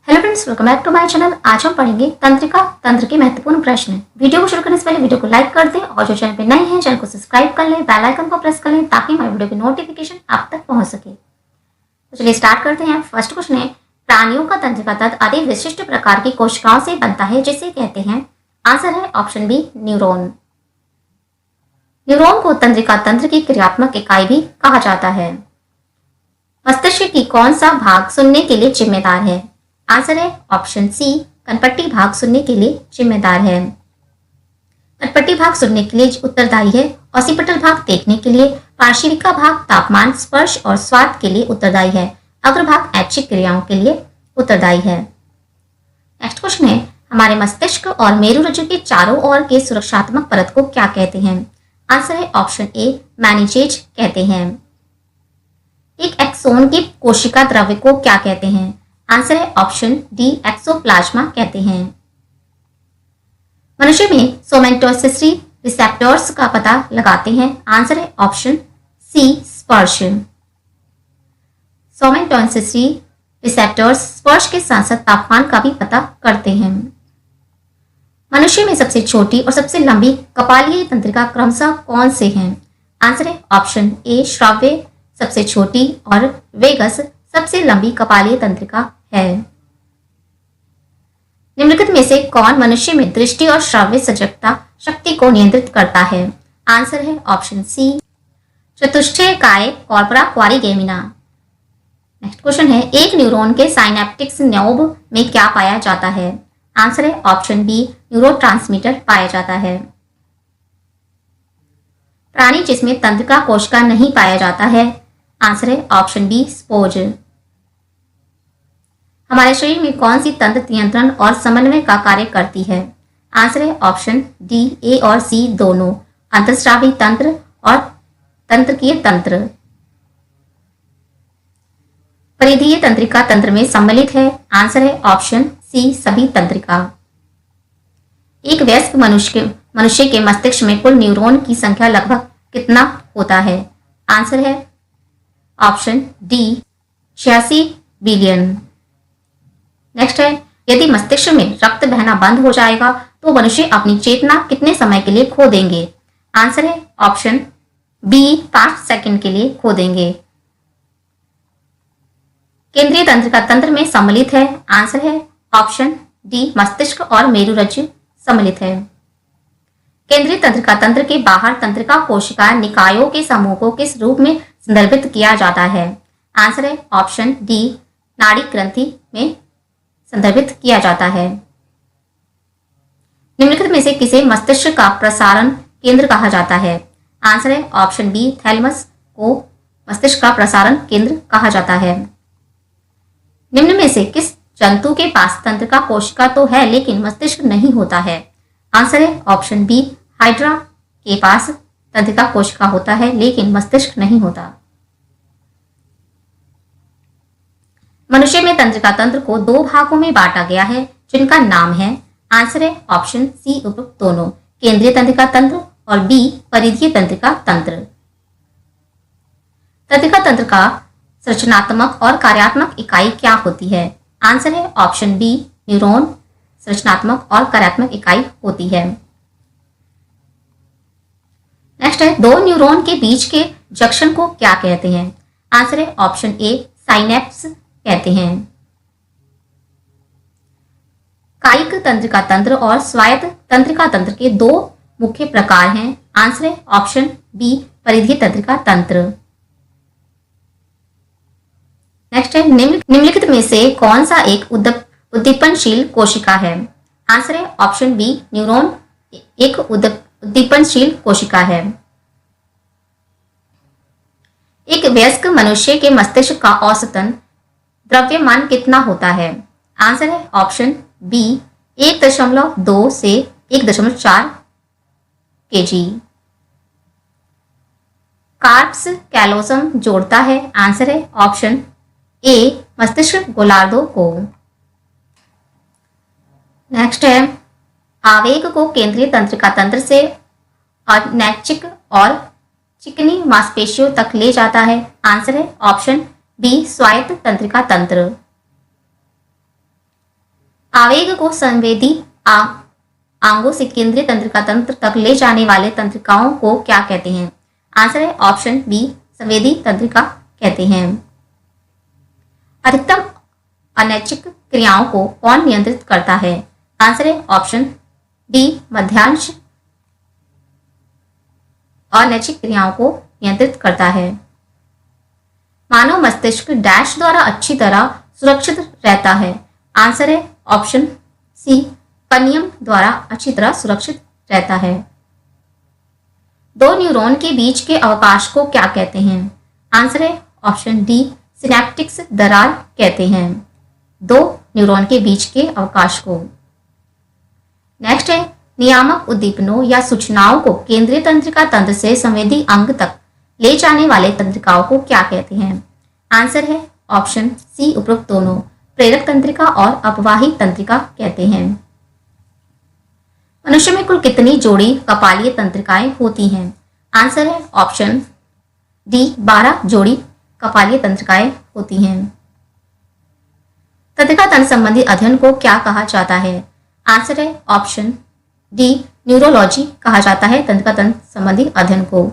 Hello friends, welcome back to my channel. आज हम पढ़ेंगे तंत्रिका तंत्र के महत्वपूर्ण प्रश्न। वीडियो को शुरू करने से पहले वीडियो को लाइक कर दें और जो चैनल पे नए हैं चैनल को सब्सक्राइब कर लें, बेल आइकन को प्रेस कर लें ताकि हमारे वीडियो की नोटिफिकेशन आप तक पहुंच सके। तो चलिए स्टार्ट करते हैं। फर्स्ट क्वेश्चन है, प्राणियों का तंत्रिका तंत्र अति विशिष्ट प्रकार की कोशिकाओं से बनता है जिसे कहते हैं। आंसर है ऑप्शन बी, न्यूरॉन। न्यूरॉन को तंत्रिका तंत्र की क्रियात्मक इकाई भी कहा जाता है। मस्तिष्क की कौन सा भाग सुनने के लिए जिम्मेदार है? आंसर है ऑप्शन सी, कनपट्टी भाग सुनने के लिए जिम्मेदार है। कनपट्टी भाग सुनने के लिए उत्तरदायी है। ऑसिपिटल भाग देखने के लिए, पार्श्विका भाग तापमान, स्पर्श और स्वाद के लिए उत्तरदायी है। अग्र भाग ऐच्छिक क्रियाओं के लिए उत्तरदायी है। नेक्स्ट क्वेश्चन है, हमारे मस्तिष्क और मेरुरज्जु के चारों ओर के सुरक्षात्मक परत को क्या कहते हैं? आंसर है ऑप्शन ए, मैनिजेज कहते हैं। एक एक्सोन की कोशिका द्रव्य को क्या कहते हैं? आंसर है ऑप्शन डी, एक्सोप्लाज्मा कहते हैं। मनुष्य में सोमेटोसिस रिसेप्टर्स का पता लगाते हैं। आंसर है ऑप्शन सी, स्पर्श। सोमेटोसिस रिसेप्टर्स स्पर्श के साथ साथ तापमान का भी पता करते हैं। मनुष्य में सबसे छोटी और सबसे लंबी कपालीय तंत्रिका क्रमशः कौन से हैं? आंसर है ऑप्शन ए, श्राव्य सबसे छोटी और वेगस सबसे लंबी कपालीय तंत्रिका है। निम्नलिखित में से कौन मनुष्य में दृष्टि और श्राव्य सजगता शक्ति को नियंत्रित करता है? आंसर है ऑप्शन सी, चतुष्टयकाय कॉर्पोरा क्वारीगेमिना। नेक्स्ट क्वेश्चन है, एक न्यूरॉन के साइनेप्टिक्स नोब में क्या पाया जाता है? आंसर है ऑप्शन बी, न्यूरोट्रांसमीटर पाया जाता है। प्राणी जिसमें तंत्रिका कोशिका नहीं पाया जाता है? आंसर है ऑप्शन बी, स्पोज। हमारे शरीर में कौन सी तंत्र नियंत्रण और समन्वय का कार्य करती है? आंसर है ऑप्शन डी, ए और सी दोनों, अंतःस्रावी तंत्र और तंत्रिकीय तंत्र। परिधीय तंत्रिका तंत्र में सम्मिलित है। आंसर है ऑप्शन सी, सभी तंत्रिका। एक वयस्क मनुष्य के मस्तिष्क में कुल न्यूरॉन की संख्या लगभग कितना होता है? आंसर है ऑप्शन डी, 86 बिलियन। नेक्स्ट है, यदि मस्तिष्क में रक्त बहना बंद हो जाएगा तो मनुष्य अपनी चेतना कितने समय के लिए खो देंगे? आंसर है ऑप्शन बी, 5 सेकंड के लिए खो देंगे। केंद्रीय तंत्रिका तंत्र में सम्मिलित है। आंसर है ऑप्शन डी, मस्तिष्क और मेरुरज्जु सम्मिलित है। केंद्रीय तंत्रिका तंत्र के बाहर तंत्रिका कोशिका निकायों के समूह को किस रूप में संदर्भित किया जाता है? आंसर है ऑप्शन डी, नाड़ी ग्रंथि में संदर्भित किया जाता है। निम्नलिखित में से किसे मस्तिष्क का प्रसारण केंद्र कहा जाता है? आंसर है ऑप्शन बी, थैलेमस को मस्तिष्क का प्रसारण केंद्र कहा जाता है। निम्न में से किस जंतु के पास तंत्रिका कोशिका तो है लेकिन मस्तिष्क नहीं होता है? आंसर है ऑप्शन बी, हाइड्रा के पास तंत्रिका कोशिका होता है लेकिन मस्तिष्क नहीं होता। मनुष्य में तंत्रिका तंत्र को 2 भागों में बांटा गया है जिनका नाम है। आंसर है ऑप्शन सी, उपरोक्त दोनों, केंद्रीय तंत्रिका तंत्र और बी, परिधीय तंत्रिका तंत्र। तंत्रिका तंत्र का संरचनात्मक और कार्यात्मक इकाई क्या होती है? आंसर है ऑप्शन बी, न्यूरॉन संरचनात्मक और कार्यात्मक इकाई होती है। नेक्स्ट है, 2 न्यूरॉन के बीच के जंक्शन को क्या कहते हैं? आंसर है ऑप्शन ए, साइनेप्स कहते हैं। कायिक तंत्रिका तंत्र और स्वायत्त तंत्रिका तंत्र के 2 मुख्य प्रकार हैं। आंसर है ऑप्शन बी, परिधीय तंत्रिका तंत्र। नेक्स्ट है, निम्नलिखित में से कौन सा एक उद्दीपनशील कोशिका है? आंसर है ऑप्शन बी, न्यूरॉन एक उद्दीपनशील कोशिका है। एक वयस्क मनुष्य के मस्तिष्क का औसतन द्रव्यमान कितना होता है? आंसर है ऑप्शन बी, 1.2 से 1.4 kg। कार्प्स कैलोसम जोड़ता है। आंसर है ऑप्शन ए, मस्तिष्क गोलार्धों को। नेक्स्ट है, आवेग को केंद्रीय तंत्रिका तंत्र से अनैच्छिक और चिकनी मांसपेशियों तक ले जाता है। आंसर है ऑप्शन बी, स्वायत्त तंत्रिका तंत्र। आवेग को संवेदी अंगों से केंद्रीय तंत्रिका तंत्र तक ले जाने वाले तंत्रिकाओं को क्या कहते हैं? आंसर है ऑप्शन बी, संवेदी तंत्रिका कहते हैं। अधिकतम अनैच्छिक क्रियाओं को कौन नियंत्रित करता है? आंसर है ऑप्शन डी, मध्यांश अनैच्छिक क्रियाओं को नियंत्रित करता है। मानव मस्तिष्क डैश द्वारा अच्छी तरह सुरक्षित रहता है? आंसर है ऑप्शन सी, पनियम द्वारा अच्छी तरह सुरक्षित रहता है। दो न्यूरॉन के बीच के अवकाश को क्या कहते हैं? आंसर है ऑप्शन डी, सिनेप्टिक्स दरार कहते हैं दो न्यूरॉन के बीच के अवकाश को। नेक्स्ट है, नियामक उद्दीपनों या सूचनाओं को केंद्रीय तंत्रिका तंत्र से संवेदी अंग तक ले जाने वाले तंत्रिकाओं को क्या कहते हैं? आंसर है ऑप्शन सी, उपरोक्त दोनों, प्रेरक तंत्रिका और अपवाही तंत्रिका कहते हैं। मनुष्य में कुल कितनी जोड़ी कपालीय तंत्रिकाएं होती हैं? आंसर है ऑप्शन डी, 12 जोड़ी कपालीय तंत्रिकाएं होती हैं। तंत्रिका तंत्र संबंधी अध्ययन को क्या कहा जाता है? आंसर है ऑप्शन डी, न्यूरोलॉजी कहा जाता है तंत्रिका तंत्र संबंधी अध्ययन को।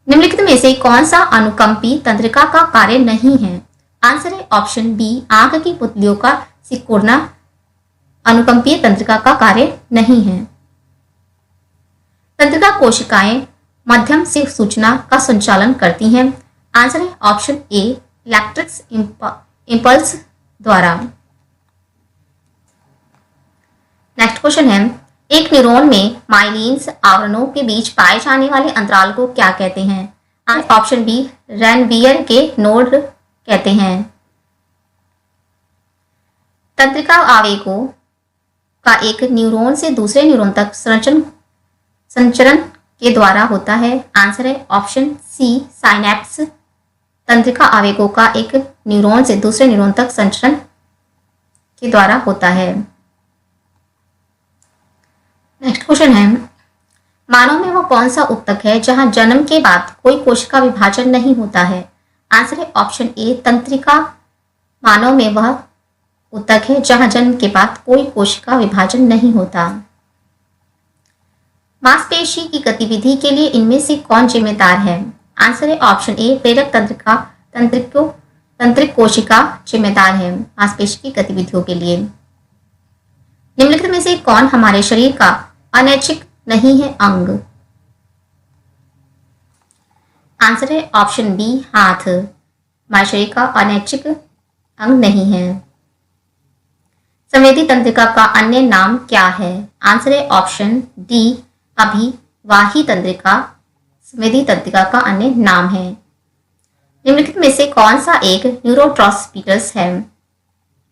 निम्नलिखित में से कौन सा अनुकंपी तंत्रिका का कार्य नहीं है? आंसर है ऑप्शन बी, आंख की पुतलियों का सिकुड़ना अनुकंपीय तंत्रिका का कार्य नहीं है। तंत्रिका कोशिकाएं माध्यम से सूचना का संचालन करती हैं? आंसर है ऑप्शन ए, इलेक्ट्रिक्स इंपल्स द्वारा। नेक्स्ट क्वेश्चन है, एक न्यूरॉन में माइलिन्स आवरणों के बीच पाए जाने वाले अंतराल को क्या कहते हैं? ऑप्शन बी, रैनवियर के नोड कहते हैं। तंत्रिका आवेगों का एक न्यूरॉन से दूसरे न्यूरॉन तक संचरण के द्वारा होता है? आंसर है ऑप्शन सी, साइनैप्स तंत्रिका आवेगों का एक न्यूरॉन से दूसरे न्यूरॉन तक संचरण के द्वारा होता है। नेक्स्ट क्वेश्चन है, मानव में वह कौन सा ऊतक है जहां जन्म के बाद कोई कोशिका विभाजन नहीं होता है? आंसर है ऑप्शन ए, तंत्रिका। मानव में वह ऊतक है जहां जन्म के बाद कोई कोशिका विभाजन नहीं होता। मांसपेशी की गतिविधि के लिए इनमें से कौन जिम्मेदार है? आंसर है ऑप्शन ए, प्रेरक तंत्रिक कोशिका जिम्मेदार है मांसपेशी की गतिविधियों के लिए। निम्नलिखित में से कौन हमारे शरीर का अनैच्छिक नहीं है अंग? आंसर है ऑप्शन बी, हाथ हमारे शरीर का अनैच्छिक अंग नहीं है। संवेदी तंत्रिका का अन्य नाम क्या है? आंसर है ऑप्शन डी, अभिवाही तंत्रिका संवेदी तंत्रिका का अन्य नाम है। निम्नलिखित में से कौन सा एक न्यूरोट्रांसमीटर्स है?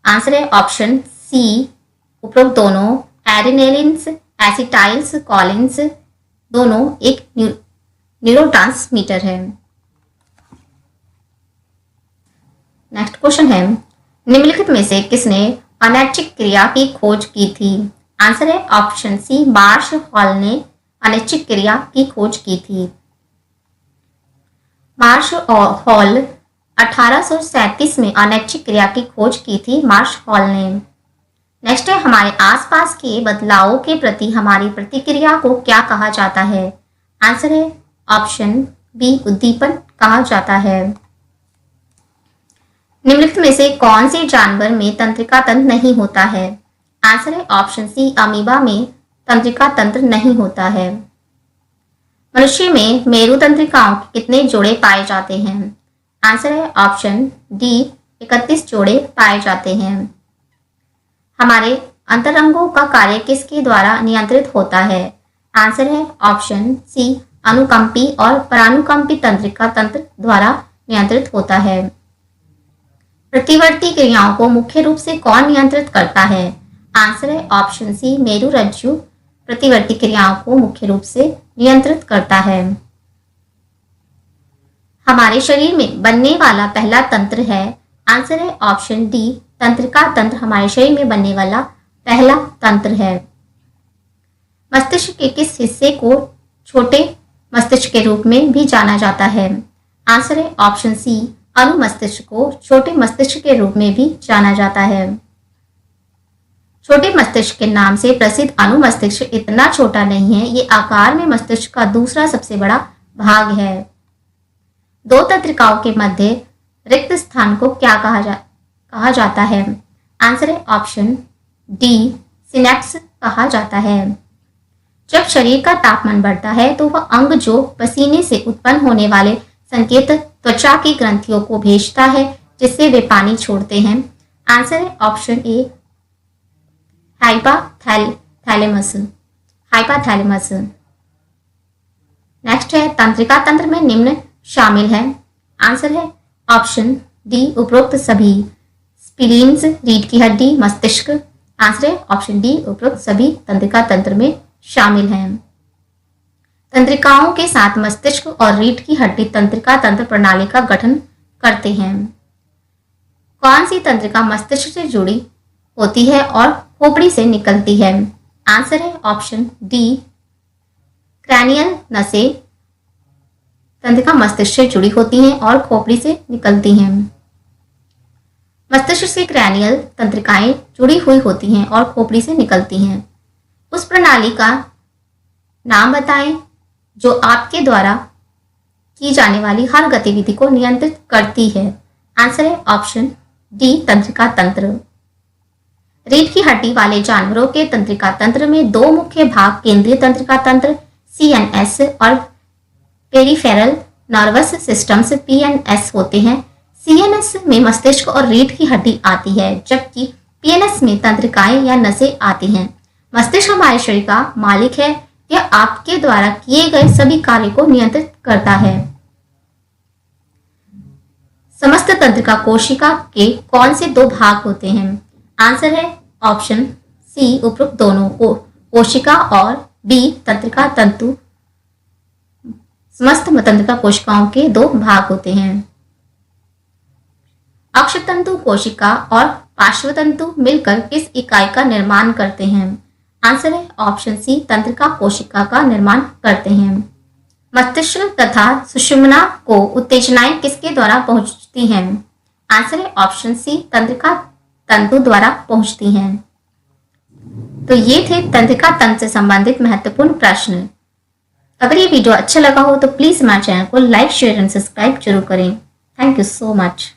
आंसर है ऑप्शन सी, उपरोक्त दोनों, एड्रेनालिन्स एसिटाइल्स कॉलिन्स दोनों एक न्यूरोट्रांसमीटर है। नेक्स्ट क्वेश्चन है, निम्नलिखित में से किसने अनैच्छिक क्रिया की खोज की थी? आंसर है ऑप्शन सी, मार्श हॉल ने अनैच्छिक क्रिया की खोज की थी। मार्श हॉल 1837 में अनैच्छिक क्रिया की खोज की थी मार्श हॉल ने। नेक्स्ट है, हमारे आसपास के बदलावों के प्रति हमारी प्रतिक्रिया को क्या कहा जाता है? आंसर है ऑप्शन बी, उद्दीपन कहा जाता है। निम्नलिखित में से कौन से जानवर में तंत्रिका तंत्र नहीं होता है? आंसर है ऑप्शन सी, अमीबा में तंत्रिका तंत्र नहीं होता है। मनुष्य में मेरु तंत्रिकाओं के कितने जोड़े पाए जाते हैं? आंसर है ऑप्शन डी, 31 जोड़े पाए जाते हैं। हमारे अंतरंगों का कार्य किसके द्वारा नियंत्रित होता है? आंसर है ऑप्शन सी, अनुकंपी और परानुकंपी तंत्रिका तंत्र द्वारा नियंत्रित होता है। प्रतिवर्ती क्रियाओं को मुख्य रूप से कौन नियंत्रित करता है? आंसर है ऑप्शन सी, मेरुरज्जु प्रतिवर्ती क्रियाओं को मुख्य रूप से नियंत्रित करता है। हमारे शरीर में बनने वाला पहला तंत्र है? आंसर है ऑप्शन डी, तंत्रिका तंत्र हमारे शरीर में बनने वाला पहला तंत्र है। मस्तिष्क के किस हिस्से को छोटे मस्तिष्क के रूप में भी जाना जाता है? आंसर है ऑप्शन सी, अनुमस्तिष्क को छोटे मस्तिष्क के रूप में भी जाना जाता है। छोटे मस्तिष्क के नाम से प्रसिद्ध अनुमस्तिष्क इतना छोटा नहीं है, ये आकार में मस्तिष्क का दूसरा सबसे बड़ा भाग है। दो तंत्रिकाओं के मध्य रिक्त स्थान को क्या कहा जाता है? आंसर है ऑप्शन डी, सिनेप्स कहा जाता है। जब शरीर का तापमान बढ़ता है तो वह अंग जो पसीने से उत्पन्न होने वाले संकेत त्वचा की ग्रंथियों को भेजता है, जिससे वे पानी छोड़ते हैं। आंसर है ऑप्शन ए, हाइपोथैलेमस। नेक्स्ट है तंत्रिका तंत्र में निम्न शामिल है। आंसर है ऑप्शन डी, उपरोक्त सभी। स्प्लीन्स, रीढ़ की हड्डी, मस्तिष्क। आंसर है ऑप्शन डी, उपरोक्त सभी तंत्रिका तंत्र में शामिल हैं। तंत्रिकाओं के साथ मस्तिष्क और रीढ़ की हड्डी तंत्रिका तंत्र प्रणाली का गठन करते हैं। कौन सी तंत्रिका मस्तिष्क से जुड़ी होती है और खोपड़ी से निकलती है? आंसर है ऑप्शन डी, क्रैनियल नसें तंत्रिका मस्तिष्क से जुड़ी होती हैं और खोपड़ी से निकलती हैं। मस्तिष्क से क्रैनियल तंत्रिकाएं जुड़ी हुई होती हैं और खोपड़ी से निकलती हैं। उस प्रणाली का नाम बताएं जो आपके द्वारा की जाने वाली हर गतिविधि को नियंत्रित करती है। आंसर है ऑप्शन डी, तंत्रिका तंत्र। रीढ़ की हड्डी वाले जानवरों के तंत्रिका तंत्र में दो मुख्य भाग केंद्रीय तंत्रिका तंत्र CNS और पेरिफेरल नर्वस सिस्टम्स PNS होते हैं। CNS में मस्तिष्क और रीढ़ की हड्डी आती है, जबकि PNS में तंत्रिकाएं या नसें आती हैं। मस्तिष्क हमारे शरीर का मालिक है, यह आपके द्वारा किए गए सभी कार्य को नियंत्रित करता है। समस्त तंत्रिका कोशिका के कौन से दो भाग होते हैं? आंसर है ऑप्शन सी, उपरोक्त दोनों को कोशिका, और बी, तंत्रिका तंतु। समस्त तंत्रिका कोशिकाओं के दो भाग होते हैं। अक्षतंतु कोशिका और पार्श्वतंतु मिलकर किस इकाई का निर्माण करते हैं? आंसर है ऑप्शन सी, तंत्रिका कोशिका का निर्माण करते हैं। मस्तिष्क तथा सुषुम्ना को उत्तेजनाएं किसके द्वारा पहुंचती हैं? आंसर है ऑप्शन सी, तंत्रिका तंतु द्वारा पहुंचती हैं। तो ये थे तंत्रिका तंत्र से संबंधित महत्वपूर्ण प्रश्न। अगर ये वीडियो अच्छा लगा हो तो प्लीज हमारे चैनल को लाइक, शेयर एंड सब्सक्राइब जरूर करें। Thank you so much.